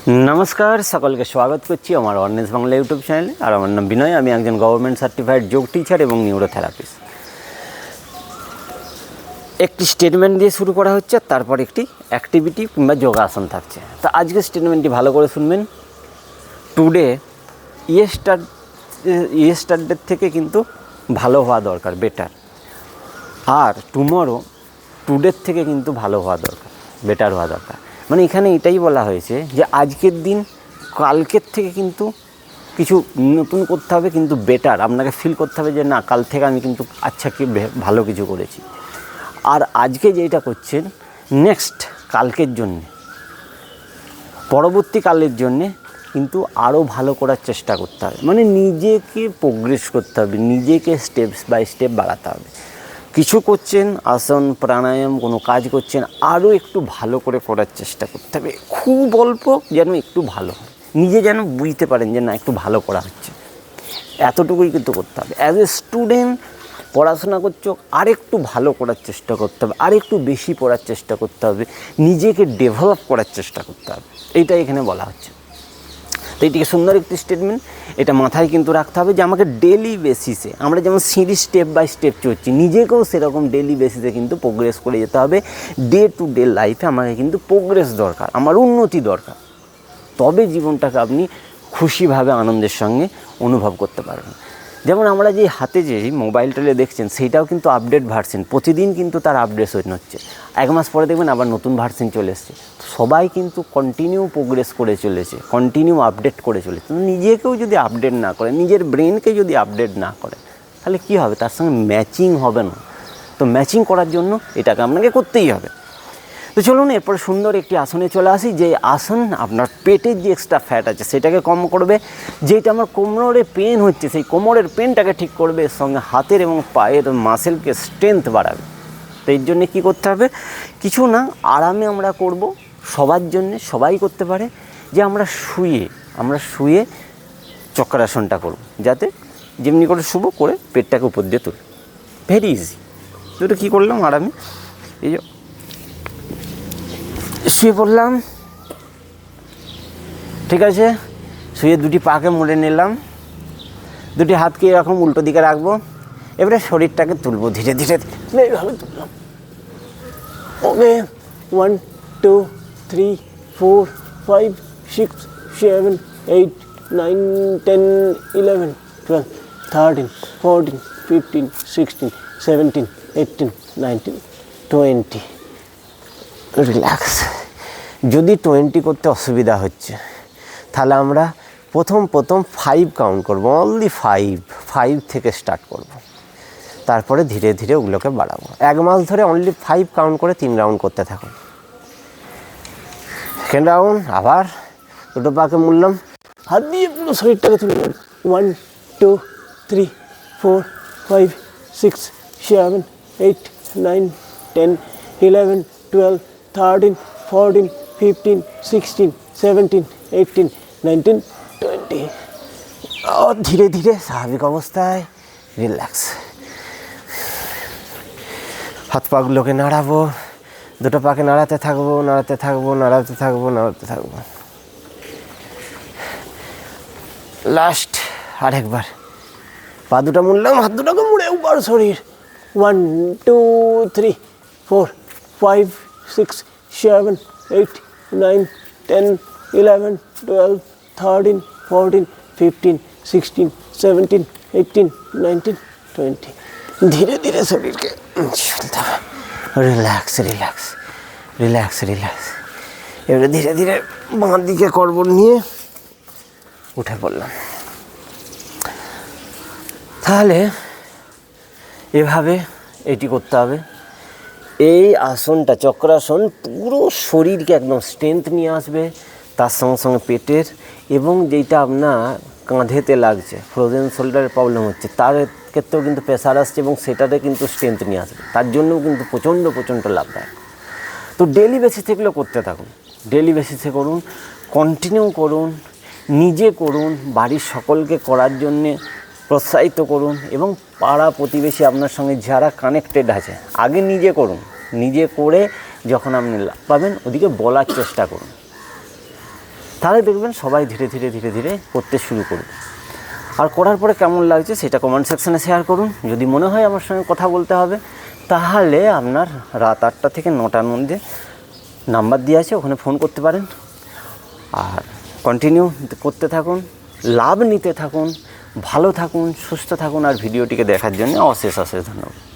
नमस्कार सकल के स्वागत करছি আমার অর্নেস বাংলা ইউটিউব চ্যানেলে। আর আমার নাম বিনয়, আমি একজন গভর্নমেন্ট সার্টিফাইড যোগ টিচার এবং নিউরোথেরাপিস্ট। একটি স্টেটমেন্ট দিয়ে শুরু করা হচ্ছে, তারপর একটি অ্যাক্টিভিটি কিংবা যোগাসন থাকছে। তো আজকের স্টেটমেন্টটি ভালো করে শুনবেন। টুডে ইয়েস্টারডের থেকে কিন্তু ভালো হওয়া দরকার, বেটার। আর টুমরো টুডের থেকে কিন্তু ভালো হওয়া দরকার, বেটার হওয়া দরকার। মানে এখানে এটাই বলা হয়েছে যে আজকের দিন কালকের থেকে কিন্তু কিছু নতুন করতে হবে, কিন্তু বেটার আপনাকে ফিল করতে হবে যে না, কাল থেকে আমি কিন্তু আচ্ছা কি ভালো কিছু করেছি। আর আজকে যেটা করছেন নেক্সট কালকের জন্যে, পরবর্তী কালের জন্যে কিন্তু আরও ভালো করার চেষ্টা করতে হবে। মানে নিজেকে প্রোগ্রেস করতে হবে, নিজেকে স্টেপ বাই স্টেপ বাড়াতে হবে। কিছু করছেন আসন প্রাণায়াম, কোনো কাজ করছেন, আরও একটু ভালো করে করার চেষ্টা করতে হবে। খুব অল্প যেন একটু ভালো হয়, নিজে যেন বুঝতে পারেন যে না একটু ভালো করা হচ্ছে, এতটুকুই কিন্তু করতে হবে। অ্যাজ এ স্টুডেন্ট পড়াশোনা করছো, আরেকটু ভালো করার চেষ্টা করতে হবে, আরেকটু বেশি পড়ার চেষ্টা করতে হবে, নিজেকে ডেভেলপ করার চেষ্টা করতে হবে। এইটাই এখানে বলা হচ্ছে। তো এটিকে সুন্দর একটি স্টেটমেন্ট, এটা মাথায় কিন্তু রাখতে হবে যে আমাকে ডেলি বেসিসে, আমরা যেমন সিঁড়ি স্টেপ বাই স্টেপ চলছি, নিজেকেও সেরকম ডেলি বেসিসে কিন্তু প্রোগ্রেস করে যেতে হবে। ডে টু ডে লাইফে আমাকে কিন্তু প্রোগ্রেস দরকার, আমার উন্নতি দরকার। তবে জীবনটাকে আপনি খুশিভাবে আনন্দের সঙ্গে অনুভব করতে পারবেন। যেমন আমরা যে হাতে যে মোবাইলটা দেখছেন, সেইটাও কিন্তু আপডেট ভার্সন, প্রতিদিন কিন্তু তার আপডেশন হচ্ছে। এক মাস পরে দেখবেন আবার নতুন ভার্সন চলে এসছে। সবাই কিন্তু কন্টিনিউ প্রোগ্রেস করে চলেছে, কন্টিনিউ আপডেট করে চলেছে। নিজেকেও যদি আপডেট না করে, নিজের ব্রেনকে যদি আপডেট না করে, তাহলে কী হবে? তার সঙ্গে ম্যাচিং হবে না। তো ম্যাচিং করার জন্য এটাকে আপনাকে করতেই হবে। তো চলুন এরপর সুন্দর একটি আসনে চলে আসি, যে আসন আপনার পেটের যে এক্সট্রা ফ্যাট আছে সেটাকে কম করবে। যেটা আমার কোমরে পেন হচ্ছে, সেই কোমরের পেনটাকে ঠিক করবে, এর সঙ্গে হাতের এবং পায়ের মাসেলকে স্ট্রেংথ বাড়াবে। তো এর জন্যে কী করতে হবে? কিছু না, আরামে আমরা করব, সবার জন্যে, সবাই করতে পারে, যে আমরা শুয়ে চক্রাসনটা করব, যাতে যেমনি করে শুভ করে পেটটাকে উপর দিয়ে তুলি। Very easy. তো কী করলাম, আরামে এই শুয়ে পড়লাম, ঠিক আছে। শুয়ে দুটি পাকে মুড়ে নিলাম, দুটি হাতকে এরকম উল্টো দিকে রাখবো। এবারে শরীরটাকে তুলবো ধীরে ধীরে, এইভাবে তুললাম। ওকে, 1 2 3 4 5 6 7 8 9 10 11 12 13 14 15 16 17 18 19 20। রিল্যাক্স। যদি 20 করতে অসুবিধা হচ্ছে, তাহলে আমরা প্রথম 5 কাউন্ট করবো, অনলি 5 থেকে স্টার্ট করব। তারপরে ধীরে ধীরে ওগুলোকে বাড়াবো। 1 মাস ধরে অনলি 5 কাউন্ট করে 3 রাউন্ড করতে থাকুন। সেকেন্ড রাউন্ড আবার দুটো পাকে মুড়লাম, হাত দিয়ে পুরো শরীরটাকে তুলে নেব। 1 2 3 4 5 6 7 8 9 10 11 12 13 14 15 16 17 18 19 20। ধীরে ধীরে স্বাভাবিক অবস্থায় রিল্যাক্স। হাত পাগুলোকে নাড়াবো, দুটো পাকে নাড়াতে থাকবো, নাড়াতে থাকবো, নাড়াতে থাকবো, নাড়াতে থাকবো। লাস্ট আরেকবার পা দুটো মুড়লাম, হাত দুটোকে মুড়ে উপর শরীর। 1 2 3 4 5 6 7 8 9 10 11 12 13 14 15 16 17 18 19 20। ধীরে ধীরে শরীরকে চলতে হবে। Relax relax relax relax. এবারে ধীরে ধীরে বাঁ দিকে করবল নিয়ে উঠে পড়লাম। তাহলে এভাবে এটি করতে হবে। এই আসনটা, চক্রাসন, পুরো শরীরকে একদম স্ট্রেংথ নিয়ে আসবে। তার সঙ্গে সঙ্গে পেটের, এবং যেটা আপনার কাঁধেতে লাগছে, ফ্রোজেন শোল্ডারের প্রবলেম হচ্ছে, তার ক্ষেত্রেও কিন্তু প্রেশার আসছে, এবং সেটাতে কিন্তু স্ট্রেংথ নিয়ে আসবে। তার জন্যও কিন্তু প্রচণ্ড লাভদায়ক। তো ডেলি বেসিসে এগুলো করতে থাকুন, ডেলি বেসিসে করুন, কন্টিনিউ করুন, নিজে করুন, বাড়ির সকলকে করার জন্যে প্রোৎসাহিত করুন, এবং পাড়া প্রতিবেশী আপনার সঙ্গে যারা কানেক্টেড আছে, আগে নিজে করুন। নিজে করে যখন আপনি লাভ পাবেন, ওদিকে বলার চেষ্টা করুন। তাহলে দেখবেন সবাই ধীরে ধীরে করতে শুরু করবে। আর করার পরে কেমন লাগছে সেটা কমেন্ট সেকশানে শেয়ার করুন। যদি মনে হয় আমার সঙ্গে কথা বলতে হবে, তাহলে আপনার রাত 8টা থেকে 9টার মধ্যে নাম্বার দেওয়া আছে, ওখানে ফোন করতে পারেন। আর কন্টিনিউ করতে থাকুন, লাভ নিতে থাকুন, ভালো থাকুন, সুস্থ থাকুন। আর ভিডিওটিকে দেখার জন্য অশেষ ধন্যবাদ।